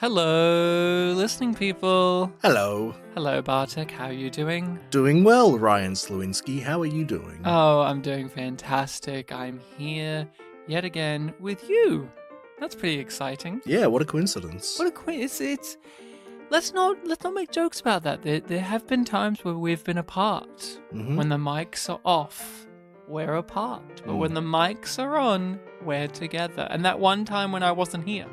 Hello, listening people. Hello. Hello, Bartek. How are you doing? Doing well, Ryan Slewinski. How are you doing? Oh, I'm doing fantastic. I'm here yet again with you. That's pretty exciting. Yeah, what a coincidence. What a it's let's not make jokes about that. There have been times where we've been apart. Mhm. When the mics are off, we're apart. But when the mics are on, we're together. And that one time when I wasn't here.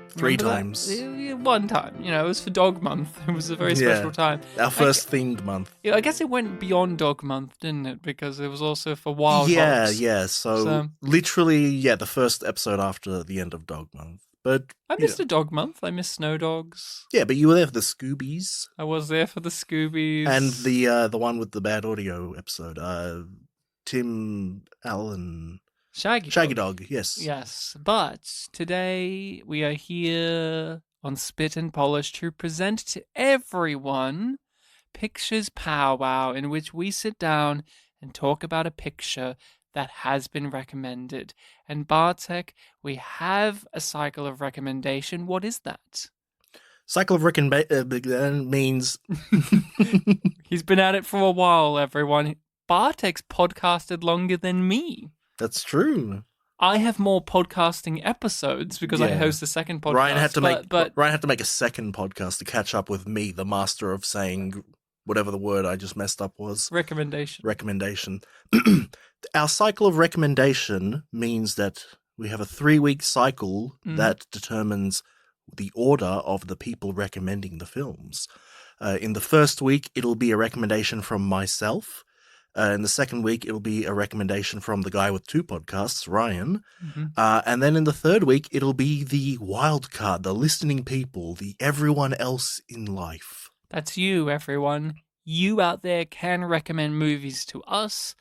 Three Remember that? times. One time. It was for Dog Month. It was a very special time. Our first themed month. I guess it went beyond Dog Month, didn't it? Because it was also for Wild Yeah, Hogs. yeah. So literally, the first episode after the end of Dog Month. But I missed a Dog Month. I missed Snow Dogs. Yeah, but you were there for the Scoobies. I was there for the Scoobies. And the one with the bad audio episode. Tim Allen. Shaggy Dog, yes. Yes, but today we are here on Spit and Polish to present to everyone Pictures Powwow, in which we sit down and talk about a picture that has been recommended. And Bartek, we have a cycle of recommendation. What is that? Cycle of recommendation means... He's been at it for a while, everyone. Bartek's podcasted longer than me. That's true. I have more podcasting episodes because I host a second podcast. Ryan had to make a second podcast to catch up with me, the master of saying whatever the word I just messed up was. Recommendation. Our cycle of recommendation means that we have a 3-week cycle that determines the order of the people recommending the films. In the first week, it'll be a recommendation from myself. In the second week, it'll be a recommendation from the guy with 2 podcasts, Ryan. And then in the third week, it'll be the wild card, the listening people, the everyone else in life. That's you, everyone. You out there can recommend movies to us.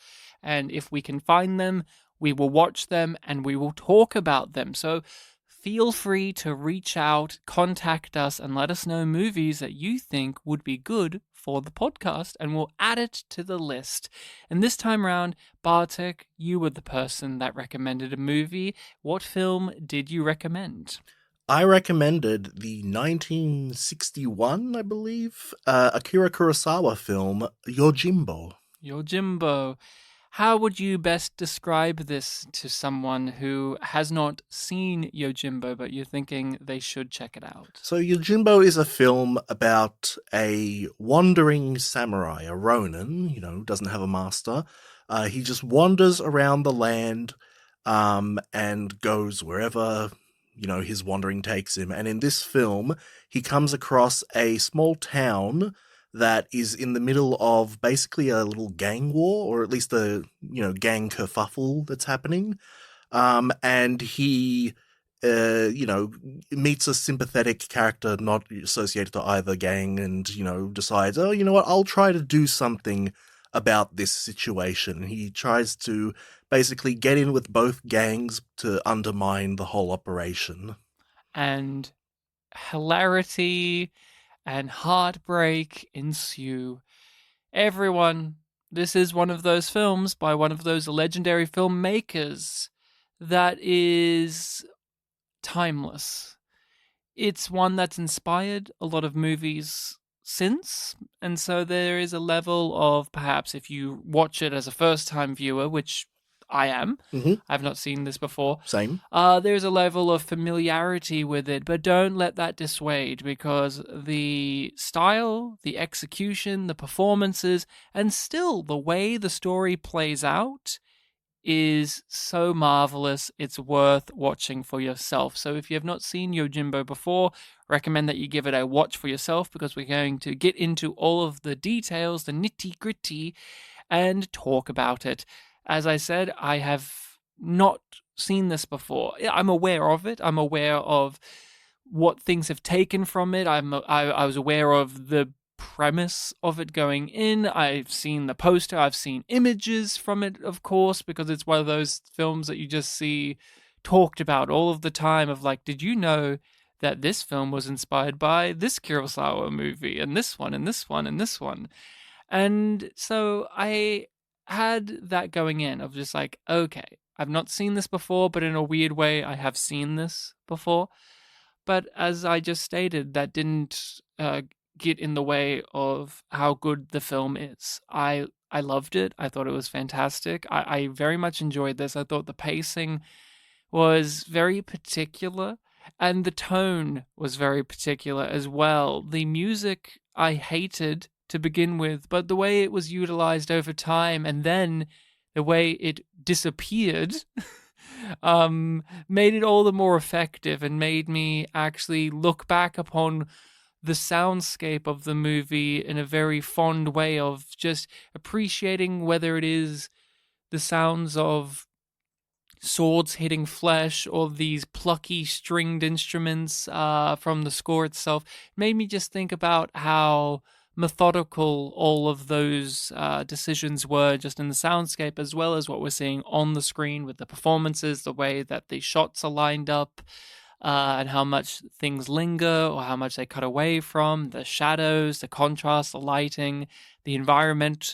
And if we can find them, we will watch them and we will talk about them. So feel free to reach out, contact us, and let us know movies that you think would be good for the podcast, and we'll add it to the list. And this time around, Bartek, you were the person that recommended a movie. What film did you recommend? I recommended the 1961, I believe, Akira Kurosawa film, Yojimbo. Yojimbo. How would you best describe this to someone who has not seen Yojimbo, but you're thinking they should check it out? So Yojimbo is a film about a wandering samurai, a ronin, doesn't have a master. He just wanders around the land and goes wherever, his wandering takes him. And in this film, he comes across a small town that is in the middle of basically a little gang war, or at least a, gang kerfuffle that's happening. And he, meets a sympathetic character not associated to either gang and, decides, oh, you know what, I'll try to do something about this situation. He tries to basically get in with both gangs to undermine the whole operation. And hilarity and heartbreak ensue. Everyone, this is one of those films by one of those legendary filmmakers that is timeless. It's one that's inspired a lot of movies since, and so there is a level of, perhaps if you watch it as a first-time viewer, which I am. I've not seen this before. Same. There's a level of familiarity with it, but don't let that dissuade, because the style, the execution, the performances, and still the way the story plays out is so marvelous. It's worth watching for yourself. So if you have not seen Yojimbo before, recommend that you give it a watch for yourself, because we're going to get into all of the details, the nitty-gritty, and talk about it. As I said, I have not seen this before. I'm aware of it. I'm aware of what things have taken from it. I was aware of the premise of it going in. I've seen the poster. I've seen images from it, of course, because it's one of those films that you just see talked about all of the time of like, did you know that this film was inspired by this Kurosawa movie and this one and this one and this one? And so I had that going in of just like, okay, I've not seen this before, but in a weird way, I have seen this before. But as I just stated, that didn't get in the way of how good the film is. I loved it. I thought it was fantastic. I very much enjoyed this. I thought the pacing was very particular, and the tone was very particular as well. The music I hated to begin with, but the way it was utilized over time and then the way it disappeared made it all the more effective and made me actually look back upon the soundscape of the movie in a very fond way of just appreciating whether it is the sounds of swords hitting flesh or these plucky stringed instruments from the score itself. It made me just think about how methodical all of those decisions were just in the soundscape, as well as what we're seeing on the screen with the performances, the way that the shots are lined up, and how much things linger or how much they cut away from, the shadows, the contrast, the lighting, the environment.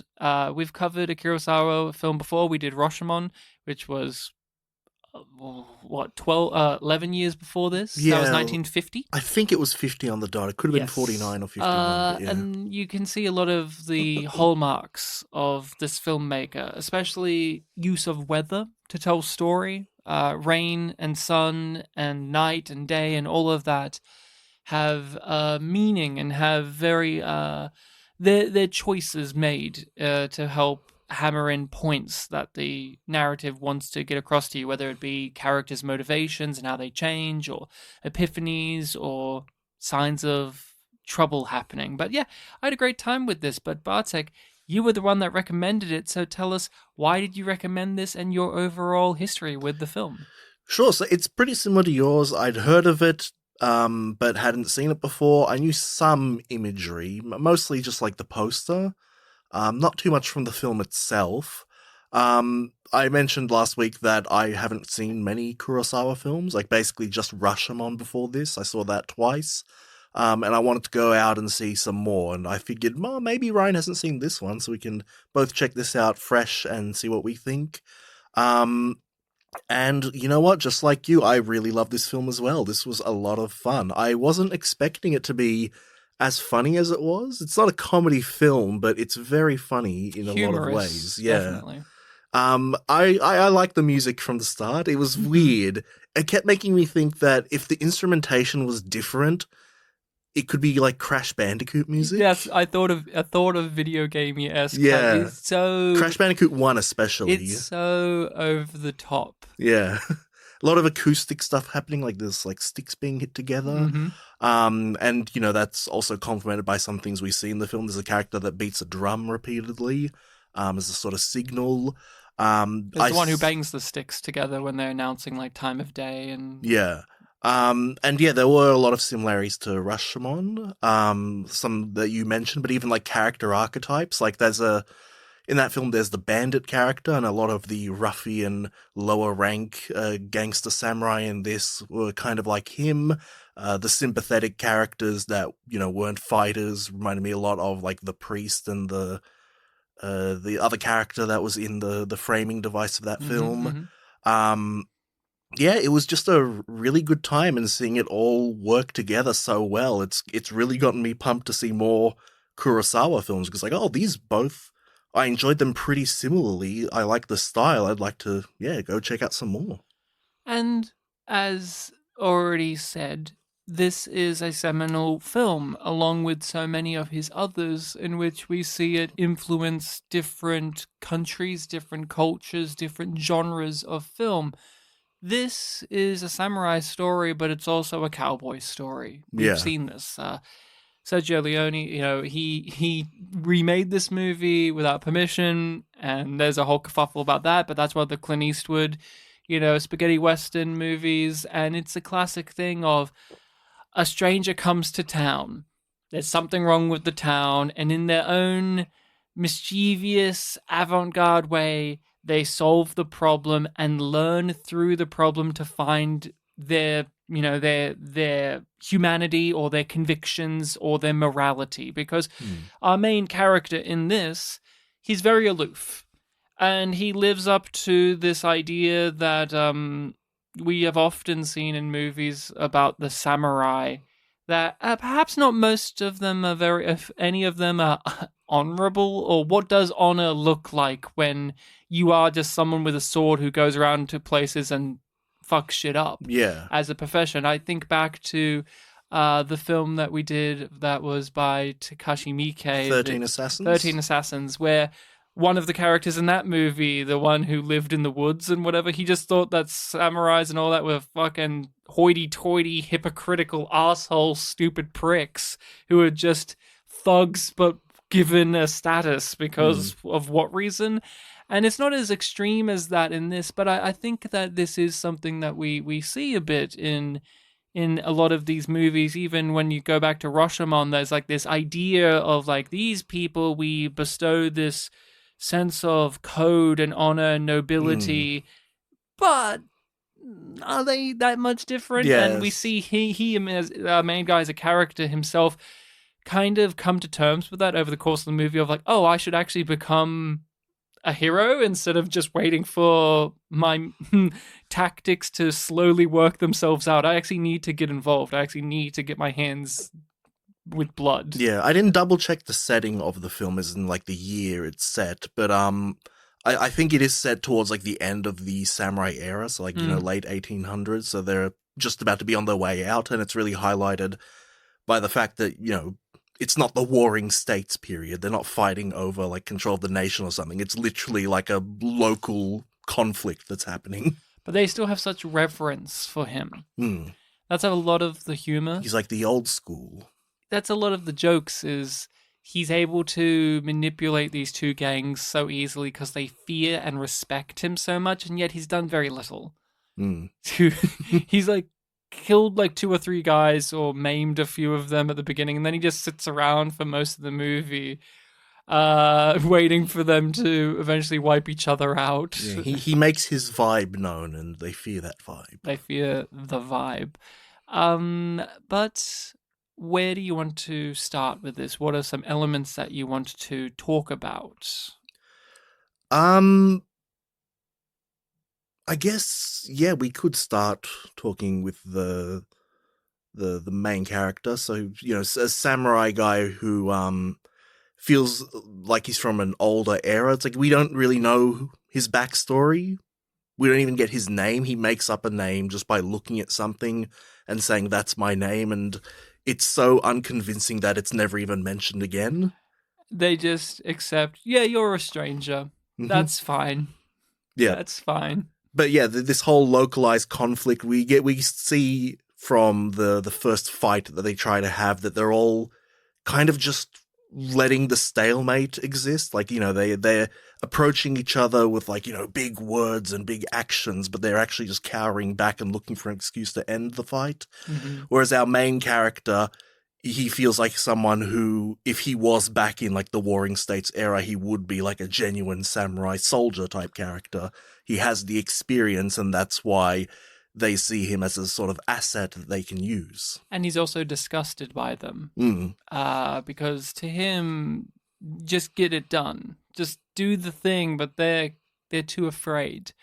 We've covered a Kurosawa film before. We did Rashomon, which was 11 years before this? Yeah, that was 1950. I think it was 50 on the dot. It could have been 49 or 51. And you can see a lot of the hallmarks of this filmmaker, especially use of weather to tell story. Rain and sun and night and day and all of that have meaning and have very their choices made to help hammer in points that the narrative wants to get across to you, whether it be characters' motivations and how they change, or epiphanies, or signs of trouble happening. But yeah, I had a great time with this. But Bartek, you were the one that recommended it, so tell us, why did you recommend this and your overall history with the film? Sure, so it's pretty similar to yours. I'd heard of it, but hadn't seen it before. I knew some imagery, mostly just like the poster. Not too much from the film itself. I mentioned last week that I haven't seen many Kurosawa films, like basically just Rashomon before this. I saw that twice. And I wanted to go out and see some more. And I figured, well, maybe Ryan hasn't seen this one, so we can both check this out fresh and see what we think. And you know what? Just like you, I really love this film as well. This was a lot of fun. I wasn't expecting it to be as funny as it was. It's not a comedy film, but it's very funny in a lot of ways. Yeah. Definitely. I like the music from the start. It was weird. It kept making me think that if the instrumentation was different, it could be like Crash Bandicoot music. Yes, I thought of video gamey-esque. Yeah. It's so Crash Bandicoot 1 especially. It's so over the top. Yeah. A lot of acoustic stuff happening, like there's like sticks being hit together. Mm-hmm. And, you know, that's also complemented by some things we see in the film. There's a character that beats a drum repeatedly as a sort of signal. There's the one who bangs the sticks together when they're announcing like time of day and... Yeah. And yeah, there were a lot of similarities to Rashomon, some that you mentioned, but even like character archetypes. Like in that film, there's the bandit character, and a lot of the ruffian, lower rank gangster samurai in this were kind of like him. The sympathetic characters that, you know, weren't fighters reminded me a lot of like the priest and the other character that was in the framing device of that film. Mm-hmm. Yeah, it was just a really good time, and seeing it all work together so well, it's really gotten me pumped to see more Kurosawa films, because like, oh, these both, I enjoyed them pretty similarly. I like the style. I'd like to, go check out some more. And as already said, this is a seminal film, along with so many of his others, in which we see it influence different countries, different cultures, different genres of film. This is a samurai story, but it's also a cowboy story. We've seen this. Sergio Leone, you know, he remade this movie without permission, and there's a whole kerfuffle about that, but that's one of the Clint Eastwood, you know, spaghetti western movies, and it's a classic thing of a stranger comes to town. There's something wrong with the town, and in their own mischievous, avant-garde way, they solve the problem and learn through the problem to find their, you know, their humanity or their convictions or their morality. Because our main character in this, he's very aloof, and he lives up to this idea that we have often seen in movies about the samurai that perhaps not most of them are very, if any of them are honorable, or what does honor look like when you are just someone with a sword who goes around to places and fucks shit up as a profession. I think back to the film that we did that was by Takashi Miike, 13 Assassins, where one of the characters in that movie, the one who lived in the woods and whatever, he just thought that samurais and all that were fucking hoity-toity, hypocritical, asshole, stupid pricks who were just thugs but given a status because of what reason. And it's not as extreme as that in this, but I think that this is something that we see a bit in a lot of these movies. Even when you go back to Rashomon, there's like this idea of like, these people, we bestow this sense of code and honor and nobility, but are they that much different? Yes. And we see he as our main guy as a character himself kind of come to terms with that over the course of the movie of like, oh, I should actually become a hero instead of just waiting for my tactics to slowly work themselves out. I actually need to get involved. I actually need to get my hands with blood. Yeah, I didn't double check the setting of the film as in like the year it's set, but I think it is set towards like the end of the samurai era, so like, you know, late 1800s, so they're just about to be on their way out, and it's really highlighted by the fact that, you know, it's not the warring states period. They're not fighting over like control of the nation or something. It's literally like a local conflict that's happening. But they still have such reverence for him. That's a lot of the humor. He's like the old school. That's a lot of the jokes, is he's able to manipulate these two gangs so easily because they fear and respect him so much, and yet he's done very little. He's like killed like 2 or 3 guys or maimed a few of them at the beginning, and then he just sits around for most of the movie waiting for them to eventually wipe each other out. Yeah, he makes his vibe known, and they fear that vibe. They fear the vibe. But where do you want to start with this? What are some elements that you want to talk about? I guess, yeah, we could start talking with the main character. So, you know, a samurai guy who feels like he's from an older era. It's like we don't really know his backstory. We don't even get his name. He makes up a name just by looking at something and saying, that's my name, and it's so unconvincing that it's never even mentioned again. They just accept, yeah, you're a stranger. That's fine. Yeah. That's fine. But yeah, this whole localized conflict we see from the first fight that they try to have, that they're all kind of just letting the stalemate exist. Like, you know, they're approaching each other with like, you know, big words and big actions, but they're actually just cowering back and looking for an excuse to end the fight. Whereas our main character, he feels like someone who, if he was back in like the Warring States era, he would be like a genuine samurai soldier type character. He has the experience, and that's why they see him as a sort of asset that they can use. And he's also disgusted by them. Because to him, just get it done. Just do the thing, but they're too afraid.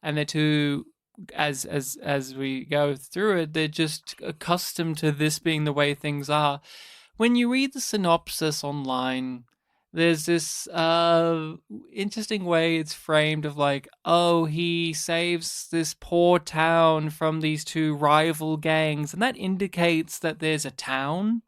And they're too, as we go through it, they're just accustomed to this being the way things are. When you read the synopsis online, there's this interesting way it's framed of like, oh, he saves this poor town from these 2 rival gangs, and that indicates that there's a town.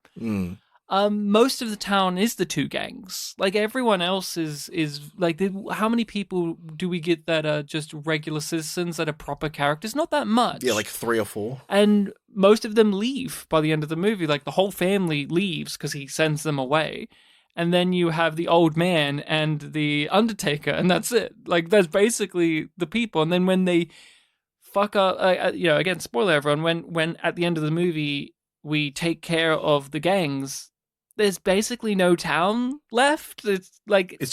Most of the town is the 2 gangs. Like, everyone else is like, how many people do we get that are just regular citizens that are proper characters? Not that much. Yeah, like 3 or 4. And most of them leave by the end of the movie. Like, the whole family leaves because he sends them away. And then you have the old man and the Undertaker, and that's it. Like, that's basically the people. And then when they fuck up, you know, again, spoiler everyone, when at the end of the movie we take care of the gangs, there's basically no town left. It's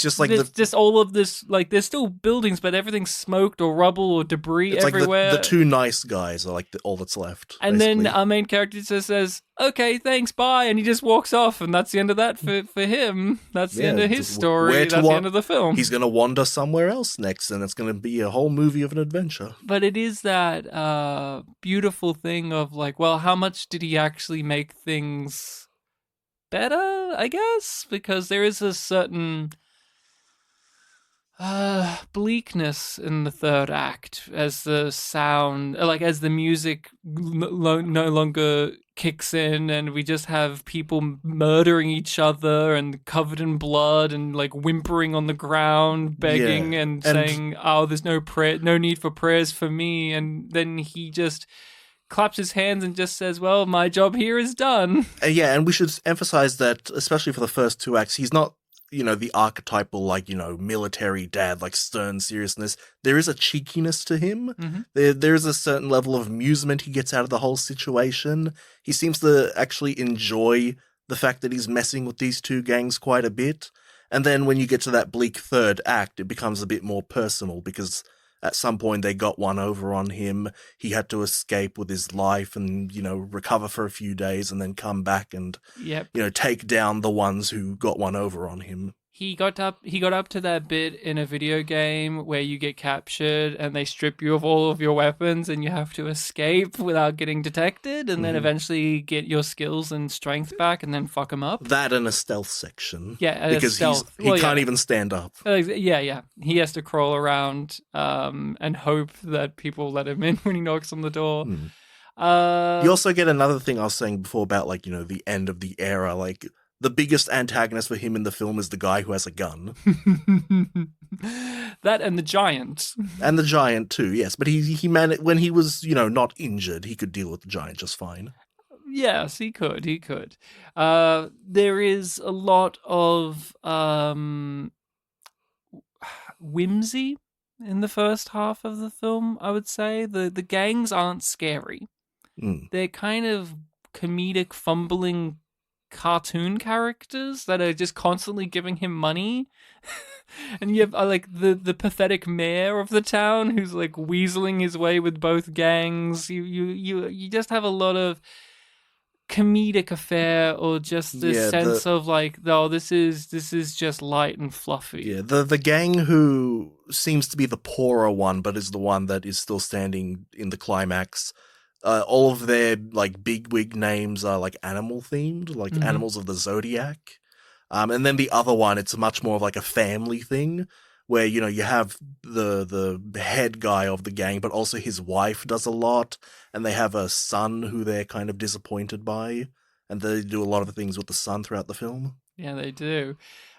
just like just all of this, like, there's still buildings, but everything's smoked or rubble or debris everywhere. Like the two nice guys are like all that's left. And basically. then our main character just says, okay, thanks, bye, and he just walks off, and that's the end of that for him. That's the end of his story. That's the end of the film. He's going to wander somewhere else next, and it's going to be a whole movie of an adventure. But it is that beautiful thing of, like, well, how much did he actually make things better, I guess, because there is a certain bleakness in the third act as the sound, like, as the music no longer kicks in, and we just have people murdering each other and covered in blood and, like, whimpering on the ground, begging and saying, "Oh, there's no need for prayers for me," and then he just claps his hands and just says, well, my job here is done. And we should emphasize that, especially for the first two acts, he's not, the archetypal, like, military dad, like, stern seriousness. There is a cheekiness to him. Mm-hmm. There is a certain level of amusement he gets out of the whole situation. He seems to actually enjoy the fact that he's messing with these two gangs quite a bit. And then when you get to that bleak third act, it becomes a bit more personal because at some point they got one over on him. He had to escape with his life and, recover for a few days and then come back and, take down the ones who got one over on him. He got up to that bit in a video game where you get captured and they strip you of all of your weapons and you have to escape without getting detected and then eventually get your skills and strength back and then fuck them up. That and a stealth section. Yeah, because he can't even stand up. Yeah. He has to crawl around and hope that people let him in when he knocks on the door. You also get another thing I was saying before about, like, the end of the era, like, the biggest antagonist for him in the film is the guy who has a gun. That and the giant. And the giant too, yes. But he managed, when he was, not injured, he could deal with the giant just fine. Yes, he could. There is a lot of whimsy in the first half of the film, I would say. The gangs aren't scary. They're kind of comedic, fumbling cartoon characters that are just constantly giving him money. And you have like the pathetic mayor of the town who's like weaseling his way with both gangs. You just have a lot of comedic affair or just this sense of like, oh, this is just light and fluffy. Yeah, the gang who seems to be the poorer one but is the one that is still standing in the climax. All of their like bigwig names are like animal themed, like animals of the zodiac. And then the other one, it's much more of like a family thing where, you have the head guy of the gang, but also his wife does a lot. And they have a son who they're kind of disappointed by. And they do a lot of things with the son throughout the film. Yeah, they do.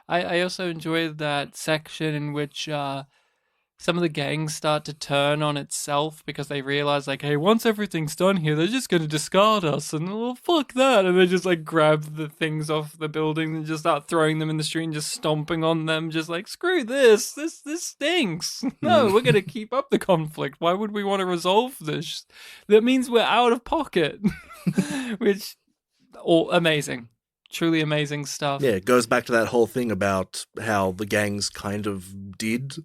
I also enjoyed that section in which some of the gangs start to turn on itself because they realize, like, hey, once everything's done here, they're just going to discard us, and well, fuck that, and they just, like, grab the things off the buildings and just start throwing them in the street and just stomping on them, just like, screw this stinks. No, we're going to keep up the conflict. Why would we want to resolve this? That means we're out of pocket. Which, amazing. Truly amazing stuff. Yeah, it goes back to that whole thing about how the gangs kind of did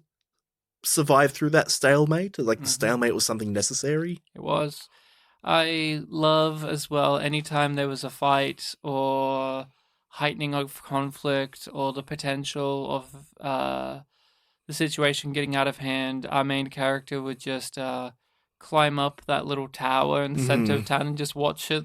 survive through that stalemate. Like, the stalemate was something necessary. It was. I love as well anytime there was a fight or heightening of conflict or the potential of the situation getting out of hand, our main character would just climb up that little tower in the center of town and just watch it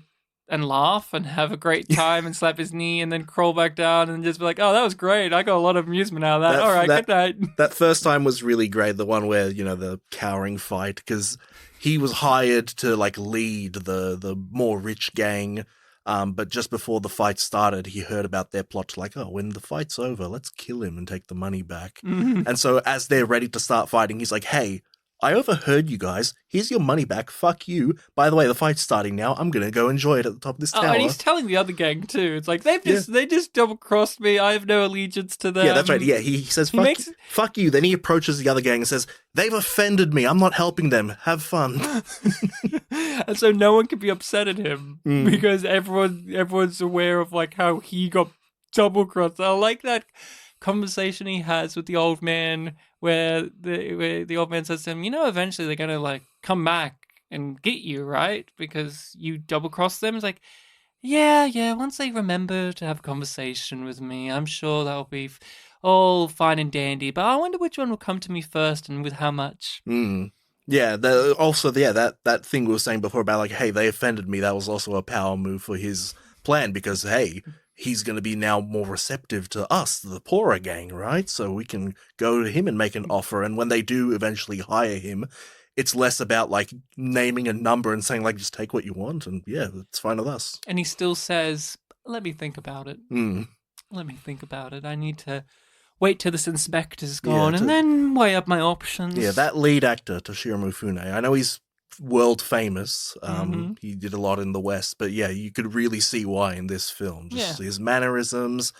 and laugh and have a great time and slap his knee and then crawl back down and just be like, oh, that was great. I got a lot of amusement out of that. All right, good night. That first time was really great. The one where, the cowering fight, because he was hired to like lead the more rich gang. But just before the fight started, he heard about their plot to like, oh, when the fight's over, let's kill him and take the money back. And so as they're ready to start fighting, he's like, hey, I overheard you guys. Here's your money back. Fuck you. By the way, the fight's starting now. I'm going to go enjoy it at the top of this tower. And he's telling the other gang too. It's like, they just double-crossed me. I have no allegiance to them. Yeah, that's right. Yeah, he says, fuck you. Then he approaches the other gang and says, they've offended me. I'm not helping them. Have fun. And so no one can be upset at him because everyone's aware of like how he got double-crossed. I like that conversation he has with the old man where the old man says to him, eventually they're going to, like, come back and get you, right? Because you double-crossed them. It's like, yeah, once they remember to have a conversation with me, I'm sure that'll be all fine and dandy. But I wonder which one will come to me first and with how much. Yeah, that thing we were saying before about, like, hey, they offended me, that was also a power move for his plan, because, hey, he's going to be now more receptive to us, the poorer gang, right? So we can go to him and make an offer, and when they do eventually hire him, it's less about, like, naming a number and saying, like, just take what you want, and yeah, it's fine with us. And he still says, let me think about it. Let me think about it. I need to wait till this inspector's gone and then weigh up my options. Yeah, that lead actor, Toshiro Mifune, I know he's world famous. He did a lot in the West, but yeah, you could really see why in this film. Just his mannerisms,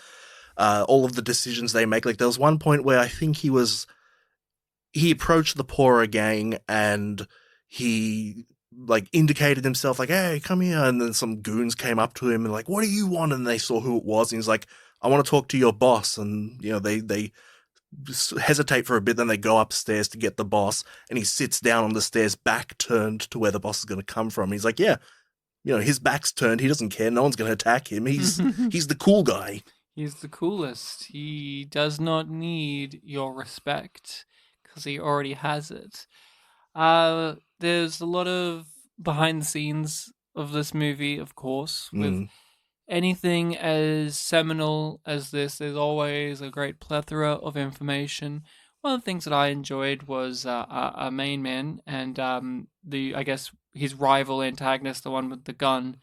all of the decisions they make. Like, there was one point where I think he approached the poorer gang and he, like, indicated himself, like, hey, come here. And then some goons came up to him and, like, what do you want? And they saw who it was. And he's like, I want to talk to your boss. And, they hesitate for a bit, then they go upstairs to get the boss, and he sits down on the stairs, back turned to where the boss is going to come from. He's like, yeah, his back's turned, he doesn't care, no one's going to attack him, he's the cool guy. He's the coolest. He does not need your respect because he already has it. There's a lot of behind the scenes of this movie, of course, with anything as seminal as this. There's always a great plethora of information. One of the things that I enjoyed was a main man and I guess his rival antagonist, the one with the gun.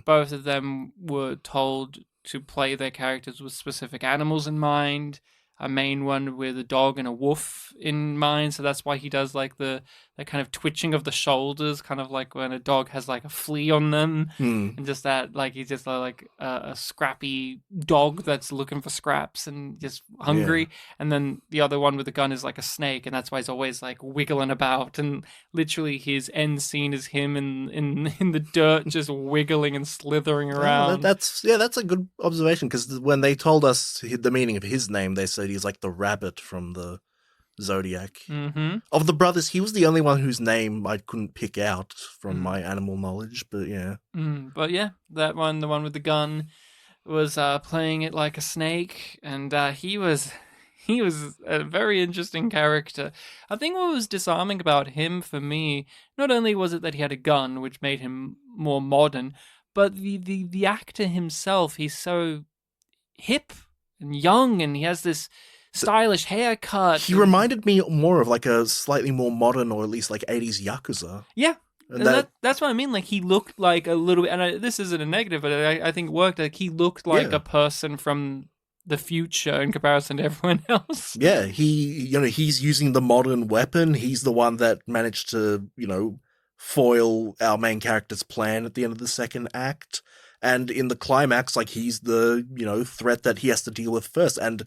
Both of them were told to play their characters with specific animals in mind. A main one with a dog and a wolf in mind, so that's why he does, like, the kind of twitching of the shoulders, kind of like when a dog has, like, a flea on them, and just that, like, he's just like a scrappy dog that's looking for scraps and just hungry. And then the other one with the gun is like a snake, and that's why he's always, like, wiggling about, and literally his end scene is him in the dirt just wiggling and slithering around. That's a good observation, because when they told us the meaning of his name, they said he's like the rabbit from the Zodiac. Of the brothers, he was the only one whose name I couldn't pick out from my animal knowledge, but yeah. But yeah, that one, the one with the gun, was playing it like a snake, and he was a very interesting character. I think what was disarming about him for me, not only was it that he had a gun, which made him more modern, but the actor himself, he's so hip and young, and he has this stylish haircut. He reminded me more of, like, a slightly more modern, or at least, like, 80s Yakuza. Yeah. And that's what I mean. Like, he looked like a little bit, and this isn't a negative, but I think it worked. Like, he looked like a person from the future in comparison to everyone else. Yeah, he's using the modern weapon. He's the one that managed to, foil our main character's plan at the end of the second act. And in the climax, like, he's the, threat that he has to deal with first. And,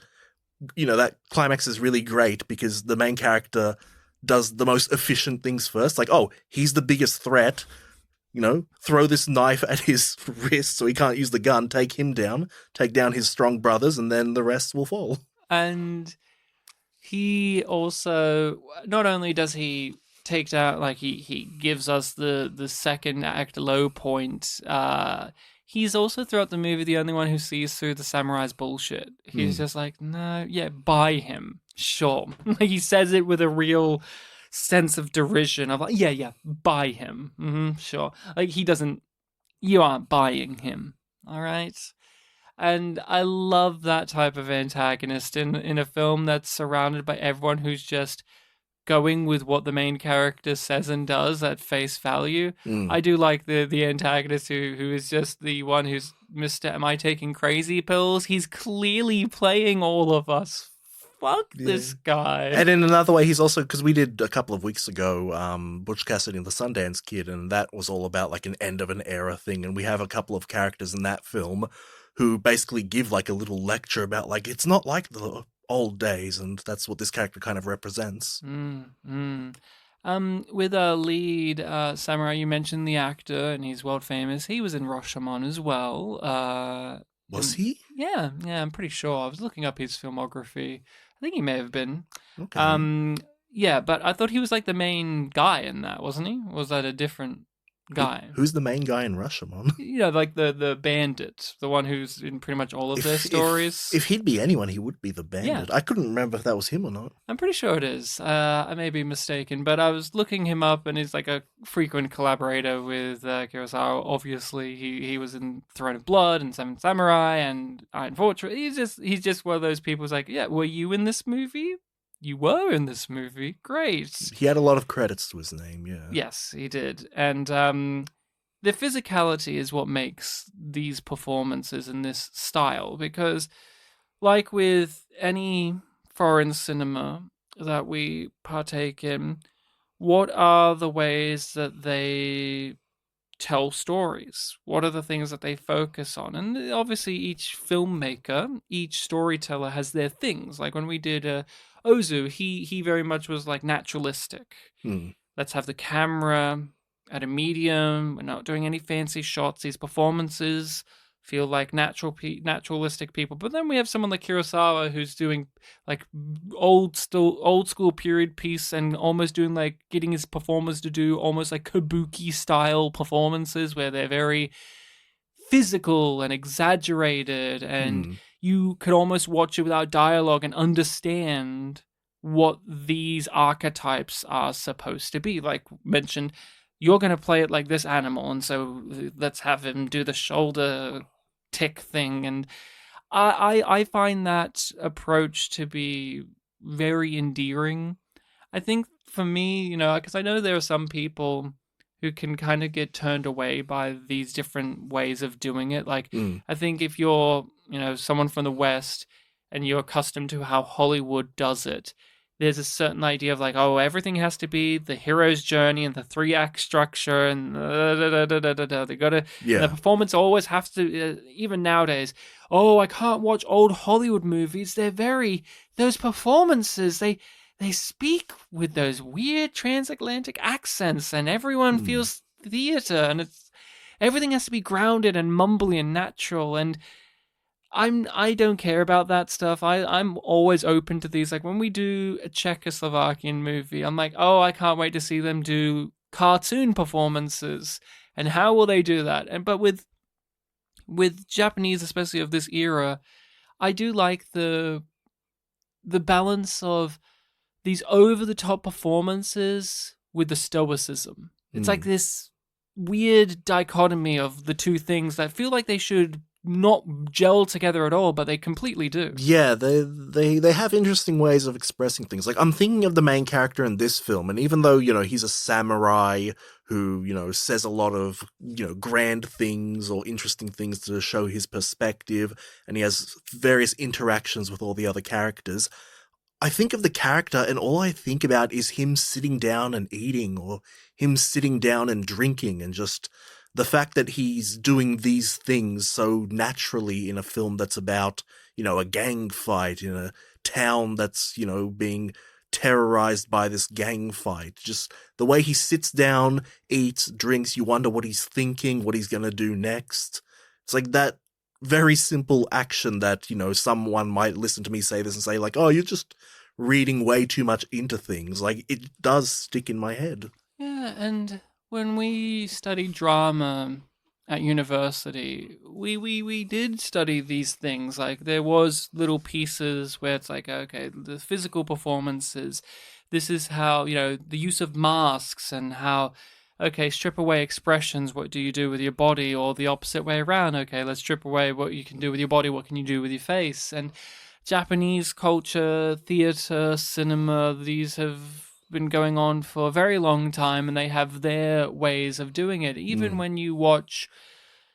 that climax is really great because the main character does the most efficient things first. Like, oh, he's the biggest threat. Throw this knife at his wrist so he can't use the gun, take him down, take down his strong brothers, and then the rest will fall. And he also, not only does he take down, like, he gives us the second act low point, he's also throughout the movie the only one who sees through the samurai's bullshit. He's just like, no, yeah, buy him. Sure. Like, he says it with a real sense of derision of, like, yeah, buy him. Sure. Like, you aren't buying him. All right. And I love that type of antagonist in a film that's surrounded by everyone who's just going with what the main character says and does at face value. I do like the antagonist who is just the one who's, Mr. Am I taking crazy pills? He's clearly playing all of us. Fuck this guy. And in another way, he's also, because we did a couple of weeks ago, Butch Cassidy and the Sundance Kid, and that was all about, like, an end of an era thing. And we have a couple of characters in that film who basically give, like, a little lecture about, like, it's not like the old days, and that's what this character kind of represents. With a lead samurai, you mentioned the actor, and he's world famous. He was in Rashomon as well. Was he? Yeah, I'm pretty sure. I was looking up his filmography. I think he may have been. Okay. Yeah, but I thought he was like the main guy in that, wasn't he? Or was that a different guy? Who's the main guy in Rashomon? Like the bandit, the one who's in pretty much all of their stories. If he'd be anyone, he would be the bandit. Yeah. I couldn't remember if that was him or not. I'm pretty sure it is. I may be mistaken, but I was looking him up, and he's like a frequent collaborator with Kurosawa. Obviously, he was in Throne of Blood and Seven Samurai and Iron Fortress. He's just one of those people who's like, yeah, were you in this movie? You were in this movie. Great. He had a lot of credits to his name, yeah. Yes, he did. And the physicality is what makes these performances in this style, because like with any foreign cinema that we partake in, what are the ways that they tell stories? What are the things that they focus on? And obviously each filmmaker, each storyteller has their things. Like when we did Ozu, he very much was like naturalistic. Let's have the camera at a medium. We're not doing any fancy shots. These performances feel like naturalistic people. But then we have someone like Kurosawa who's doing like old school period piece and almost doing like getting his performers to do almost like kabuki style performances where they're very physical and exaggerated, and you could almost watch it without dialogue and understand what these archetypes are supposed to be. Like mentioned, you're going to play it like this animal, and so let's have him do the shoulder tick thing. And I find that approach to be very endearing. I think for me, because I know there are some people who can kind of get turned away by these different ways of doing it. Like, I think if you're, someone from the West and you're accustomed to how Hollywood does it, there's a certain idea of like, oh, everything has to be the hero's journey and the 3-act structure and they got to, the performance always has to, even nowadays, oh, I can't watch old Hollywood movies. Those performances, they speak with those weird transatlantic accents and everyone feels theater, and everything has to be grounded and mumbly and natural. And I don't care about that stuff. I'm always open to these. Like when we do a Czechoslovakian movie, I'm like, oh, I can't wait to see them do cartoon performances. And how will they do that? But with Japanese, especially of this era, I do like the balance of these over-the-top performances with the stoicism. It's like this weird dichotomy of the two things that feel like they should not gel together at all, but they completely do. Yeah, they have interesting ways of expressing things. Like I'm thinking of the main character in this film, and even though, he's a samurai who, says a lot of, grand things or interesting things to show his perspective, and he has various interactions with all the other characters, I think of the character and all I think about is him sitting down and eating, or him sitting down and drinking, and just the fact that he's doing these things so naturally in a film that's about, a gang fight in a town that's, being terrorized by this gang fight. Just the way he sits down, eats, drinks, you wonder what he's thinking, what he's going to do next. It's like that very simple action that, someone might listen to me say this and say like, oh, you're just reading way too much into things. Like it does stick in my head. Yeah, and when we studied drama at university, we did study these things. Like there was little pieces where it's like, okay, the physical performances, this is how, the use of masks and how, okay, strip away expressions, what do you do with your body? Or the opposite way around, okay, let's strip away what you can do with your body, what can you do with your face? And Japanese culture, theater, cinema, these have been going on for a very long time, and they have their ways of doing it. Even when you watch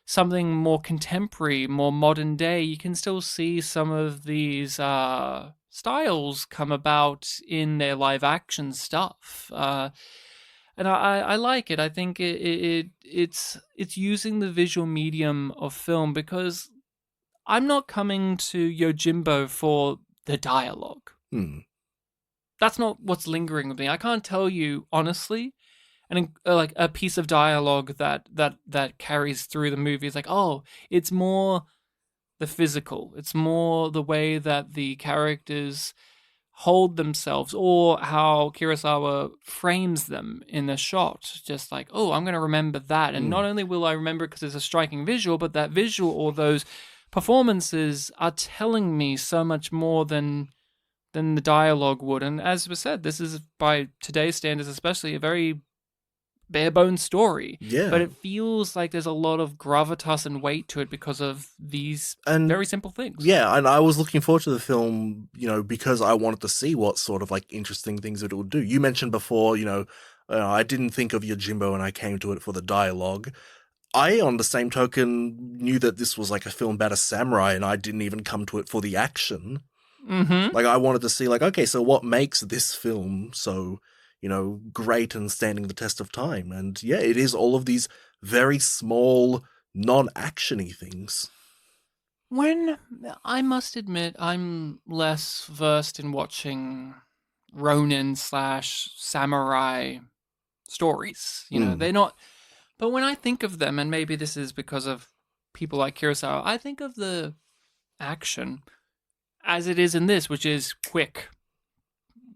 something more contemporary, more modern day, you can still see some of these styles come about in their live action stuff. And I like it. I think it's using the visual medium of film, because I'm not coming to Yojimbo for the dialogue. That's not what's lingering with me. I can't tell you honestly, and like a piece of dialogue that carries through the movie is like, oh, it's more the physical. It's more the way that the characters hold themselves, or how Kurosawa frames them in a shot. Just like, oh, I'm going to remember that. And not only will I remember it because it's a striking visual, but that visual or those performances are telling me so much more than the dialogue would. And as was said, this is, by today's standards especially, a very bare bones story. Yeah. But it feels like there's a lot of gravitas and weight to it because of these very simple things. Yeah, and I was looking forward to the film, because I wanted to see what sort of like interesting things it would do. You mentioned before, I didn't think of Yojimbo and I came to it for the dialogue. I, on the same token, knew that this was like a film about a samurai, and I didn't even come to it for the action. Mm-hmm. Like, I wanted to see, like, okay, so what makes this film so, great and standing the test of time? And yeah, it is all of these very small, non-action-y things. When, I must admit, I'm less versed in watching Ronin/samurai stories. They're not... But when I think of them, and maybe this is because of people like Kurosawa, I think of the action as it is in this, which is quick.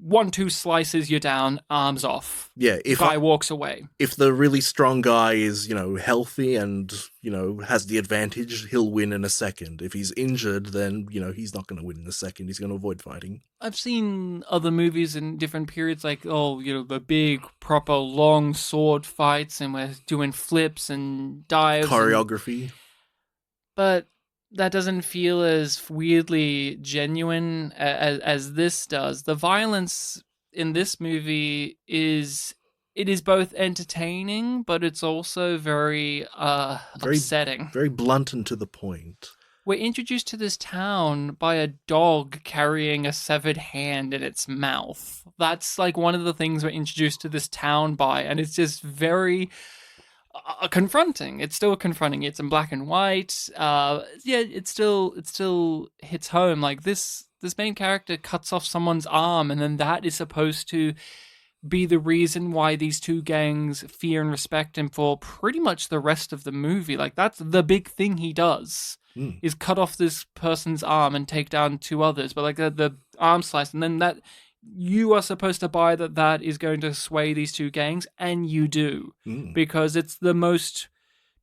1-2 slices, you're down, arms off. Yeah, guy walks away. If the really strong guy is, healthy and, has the advantage, he'll win in a second. If he's injured, then, he's not going to win in a second. He's going to avoid fighting. I've seen other movies in different periods, like, the big, proper, long sword fights, and we're doing flips and dives. Choreography. But that doesn't feel as weirdly genuine as this does. The violence in this movie is both entertaining, but it's also very upsetting. Very blunt and to the point. We're introduced to this town by a dog carrying a severed hand in its mouth. That's like one of the things we're introduced to this town by, and it's just very... confronting. It's still confronting. It's in black and white. It still hits home. Like this main character cuts off someone's arm, and then that is supposed to be the reason why these two gangs fear and respect him for pretty much the rest of the movie. Like that's the big thing he does is cut off this person's arm and take down 2 others. But like the arm slice, and then that. You are supposed to buy that is going to sway these 2 gangs, and you do. Because it's the most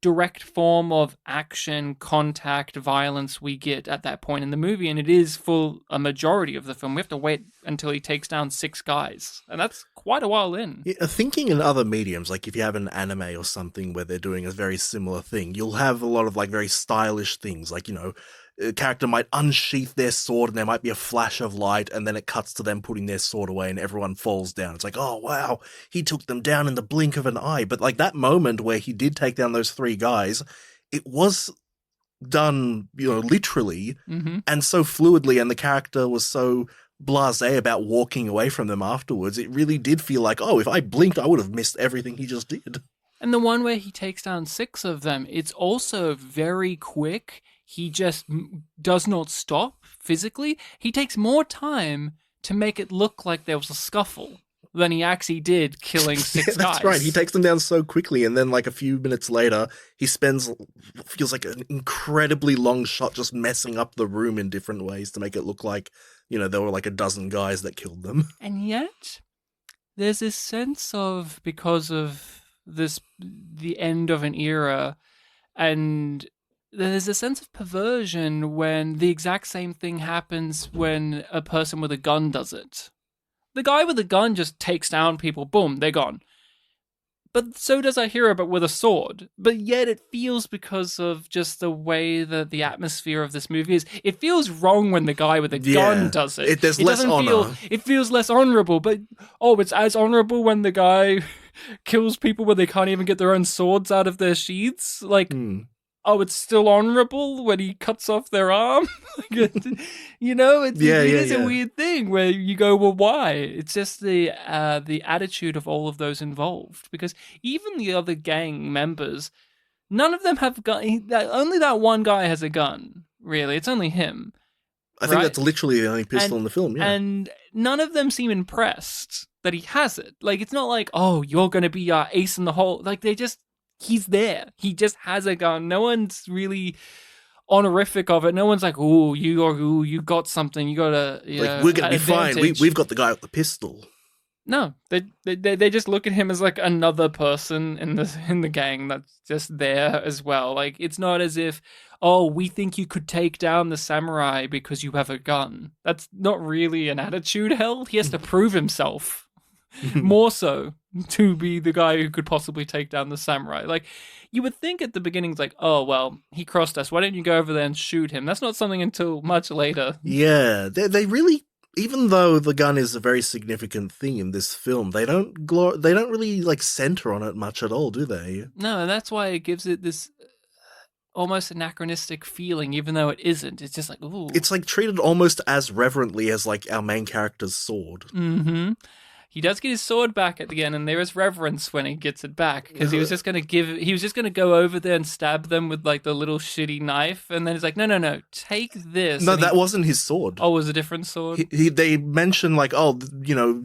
direct form of action, contact, violence we get at that point in the movie, and it is for a majority of the film. We have to wait until he takes down 6 guys, and that's quite a while in. Yeah, thinking in other mediums, like if you have an anime or something where they're doing a very similar thing, you'll have a lot of like very stylish things, like, a character might unsheath their sword and there might be a flash of light, and then it cuts to them putting their sword away and everyone falls down. It's like, oh wow, he took them down in the blink of an eye. But like that moment where he did take down those 3 guys, it was done, literally and so fluidly, and the character was so blasé about walking away from them afterwards. It really did feel like, oh, if I blinked, I would have missed everything he just did. And the one where he takes down 6 of them, it's also very quick. He just does not stop physically. He takes more time to make it look like there was a scuffle than he actually did killing 6 guys. That's right. He takes them down so quickly, and then like a few minutes later, he spends feels like an incredibly long shot just messing up the room in different ways to make it look like, there were like a dozen guys that killed them. And yet, there's this sense of, because of the end of an era, and there's a sense of perversion when the exact same thing happens when a person with a gun does it. The guy with the gun just takes down people, boom, they're gone. But so does a hero, but with a sword. But yet it feels, because of just the way that the atmosphere of this movie is, it feels wrong when the guy with the gun does it. There's less honor. It feels less honorable, but it's as honorable when the guy kills people where they can't even get their own swords out of their sheaths. Like... it's still honorable when he cuts off their arm? It is a weird thing where you go, well, why? It's just the attitude of all of those involved. Because even the other gang members, none of them have gun. Only that one guy has a gun, really. It's only him. I think that's literally the only pistol in the film, yeah. And none of them seem impressed that he has it. Like, it's not like, oh, you're going to be our ace in the hole. Like, he's there. He just has a gun. No one's really honorific of it. No one's like, you got something. You got a like, we're gonna be fine. We've got the guy with the pistol. No, they just look at him as like another person in the gang that's just there as well. Like, it's not as if, oh, we think you could take down the samurai because you have a gun. That's not really an attitude. Hell, he has to prove himself more so to be the guy who could possibly take down the samurai. Like, you would think at the beginning, it's like, oh, well, he crossed us. Why don't you go over there and shoot him? That's not something until much later. Yeah, they really, even though the gun is a very significant thing in this film, they don't really like center on it much at all, do they? No, and that's why it gives it this almost anachronistic feeling, even though it isn't. It's just like, ooh. It's like treated almost as reverently as like our main character's sword. Mm-hmm. He does get his sword back at the end, and there is reverence when he gets it back, because he was just going to go over there and stab them with like the little shitty knife, and then he's like, no, take this. No, that wasn't his sword. Oh, it was a different sword? They mentioned like, oh,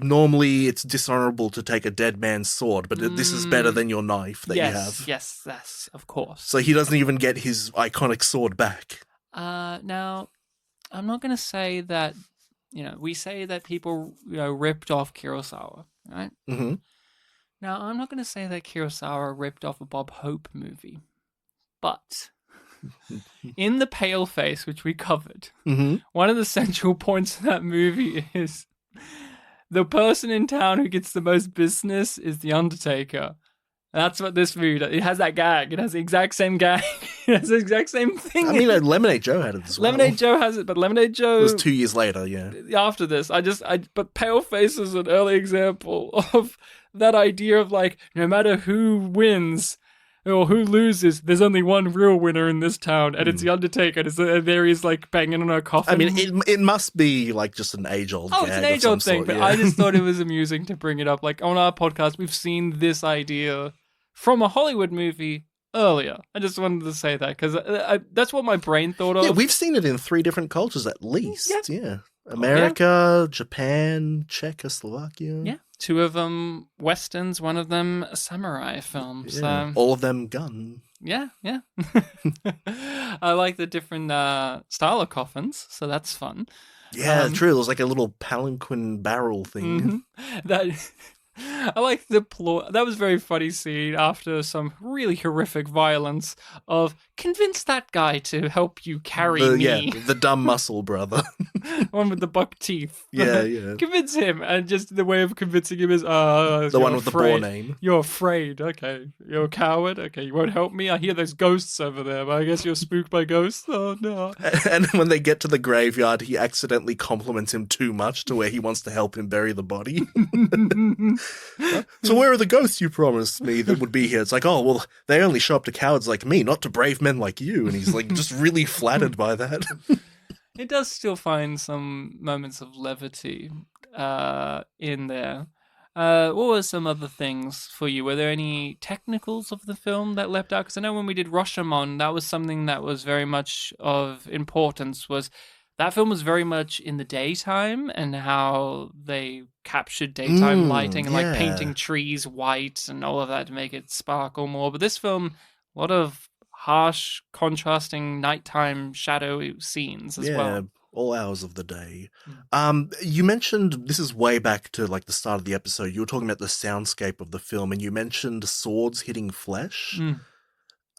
normally it's dishonorable to take a dead man's sword, but this is better than your knife that you have. Yes, of course. So he doesn't even get his iconic sword back. Now, I'm not going to say that, we say that people, ripped off Kurosawa, right? Mm-hmm. Now, I'm not going to say that Kurosawa ripped off a Bob Hope movie, but in The Pale Face, which we covered, one of the central points of that movie is the person in town who gets the most business is the Undertaker. That's what this movie does. It has that gag. It has the exact same gag. It has the exact same thing. I mean, Lemonade Joe had it as well. Lemonade Joe has it, but Lemonade Joe... It was 2 years later, yeah. After this, but Pale Face is an early example of that idea of like, no matter who wins or who loses, there's only one real winner in this town, and it's the Undertaker. There he's like banging on a coffin. I mean, it must be like just an age-old gag. Oh, it's an age-old thing, but yeah. I just thought it was amusing to bring it up. Like, on our podcast, we've seen this idea from a Hollywood movie earlier. I just wanted to say that because that's what my brain thought of. Yeah, we've seen it in 3 different cultures at least. Yeah. America, Japan, Czechoslovakia. Yeah. 2 of them Westerns, 1 of them a samurai film. Yeah. So. All of them gun. Yeah. I like the different style of coffins, so that's fun. Yeah, true. It was like a little palanquin barrel thing. Mm-hmm. I like the plot. That was a very funny scene after some really horrific violence of convince that guy to help you carry me. Yeah, the dumb muscle brother. One with the buck teeth. Yeah. Convince him, and just the way of convincing him is, the one with the boar name. You're afraid. Okay. You're a coward. Okay, you won't help me. I hear there's ghosts over there, but I guess you're spooked by ghosts. Oh, no. And when they get to the graveyard, he accidentally compliments him too much to where he wants to help him bury the body. So where are the ghosts you promised me that would be here? It's like, oh, well, they only show up to cowards like me, not to brave men like you. And he's like just really flattered by that. It does still find some moments of levity in there. What were some other things for you? Were there any technicals of the film that leapt out? Because I know when we did Rashomon, that was something that was very much of importance, was that film was very much in the daytime and how they captured daytime lighting and like painting trees white and all of that to make it sparkle more. But this film, a lot of harsh, contrasting nighttime shadow scenes as well. Yeah, all hours of the day. You mentioned, this is way back to like the start of the episode, you were talking about the soundscape of the film and you mentioned swords hitting flesh.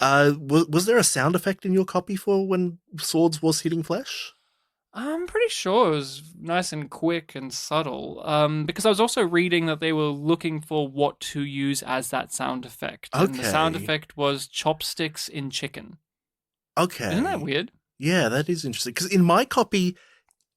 Was there a sound effect in your copy for when swords was hitting flesh? I'm pretty sure it was nice and quick and subtle, because I was also reading that they were looking for what to use as that sound effect. Okay. And the sound effect was chopsticks in chicken. Okay. Isn't that weird? Yeah, that is interesting. Because in my copy,